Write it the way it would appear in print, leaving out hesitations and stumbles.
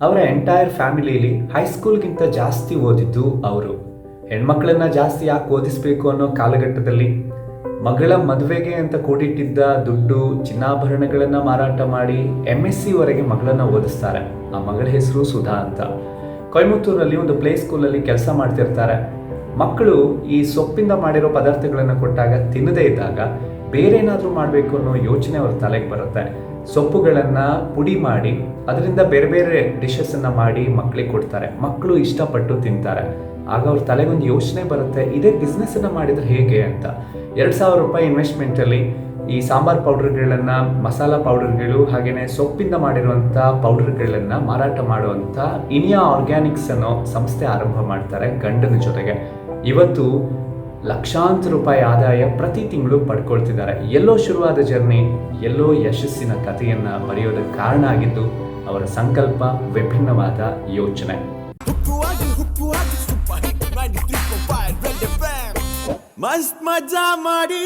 ಅವರ ಎಂಟೈರ್ ಫ್ಯಾಮಿಲಿಯಲ್ಲಿ ಹೈಸ್ಕೂಲ್ಗಿಂತ ಜಾಸ್ತಿ ಓದಿದ್ದು ಅವರು. ಹೆಣ್ಮಕ್ಳನ್ನ ಜಾಸ್ತಿ ಯಾಕೆ ಓದಿಸ್ಬೇಕು ಅನ್ನೋ ಕಾಲಘಟ್ಟದಲ್ಲಿ ಮಗಳ ಮದುವೆಗೆ ಅಂತ ಕೂಡಿಟ್ಟಿದ್ದ ದುಡ್ಡು, ಚಿನ್ನಾಭರಣಗಳನ್ನು ಮಾರಾಟ ಮಾಡಿ MSc ವರೆಗೆ ಮಗಳನ್ನ ಓದಿಸ್ತಾರೆ. ಆ ಮಗಳ ಹೆಸರು ಸುಧಾ ಅಂತ. ಕೊಯಮತ್ತೂರಲ್ಲಿ ಒಂದು ಪ್ಲೇ ಸ್ಕೂಲಲ್ಲಿ ಕೆಲಸ ಮಾಡ್ತಿರ್ತಾರೆ. ಮಕ್ಕಳು ಈ ಸೊಪ್ಪಿಂದ ಮಾಡಿರೋ ಪದಾರ್ಥಗಳನ್ನು ಕೊಟ್ಟಾಗ ತಿನ್ನದೇ ಇದ್ದಾಗ ಬೇರೆ ಏನಾದರೂ ಮಾಡಬೇಕು ಅನ್ನೋ ಯೋಚನೆ ಅವ್ರ ತಲೆಗೆ ಬರುತ್ತೆ. ಸೊಪ್ಪುಗಳನ್ನು ಪುಡಿ ಮಾಡಿ ಅದರಿಂದ ಬೇರೆ ಬೇರೆ ಡಿಶಸ್ಸನ್ನು ಮಾಡಿ ಮಕ್ಕಳಿಗೆ ಕೊಡ್ತಾರೆ. ಮಕ್ಕಳು ಇಷ್ಟಪಟ್ಟು ತಿಂತಾರೆ. ಆಗ ಅವ್ರ ತಲೆಗೊಂದು ಯೋಚನೆ ಬರುತ್ತೆ, ಇದೇ ಬಿಸ್ನೆಸ್ಸನ್ನು ಮಾಡಿದರೆ ಹೇಗೆ ಅಂತ. 2,000 ರೂಪಾಯಿ ಇನ್ವೆಸ್ಟ್ಮೆಂಟಲ್ಲಿ ಈ ಸಾಂಬಾರ್ ಪೌಡರ್ಗಳನ್ನು, ಮಸಾಲ ಪೌಡರ್ಗಳು, ಹಾಗೆಯೇ ಸೊಪ್ಪಿಂದ ಮಾಡಿರುವಂಥ ಪೌಡರ್ಗಳನ್ನು ಮಾರಾಟ ಮಾಡುವಂಥ ಇನಿಯಾ ಆರ್ಗ್ಯಾನಿಕ್ಸ್ ಅನ್ನೋ ಸಂಸ್ಥೆ ಆರಂಭ ಮಾಡ್ತಾರೆ ಗಂಡನ ಜೊತೆಗೆ. ಇವತ್ತು ಲಕ್ಷಾಂತರ ರೂಪಾಯಿ ಆದಾಯ ಪ್ರತಿ ತಿಂಗಳು ಪಡ್ಕೊಳ್ತಿದ್ದಾರೆ. ಎಲ್ಲೋ ಶುರುವಾದ ಜರ್ನಿ ಎಲ್ಲೋ ಯಶಸ್ಸಿನ ಕಥೆಯನ್ನು ಬರೆಯೋದಕ್ಕೆ ಕಾರಣ ಆಗಿದ್ದು ಅವರ ಸಂಕಲ್ಪ, ವಿಭಿನ್ನವಾದ ಯೋಚನೆ. ಮಸ್ತ್ ಮಜಾ ಮಾಡಿ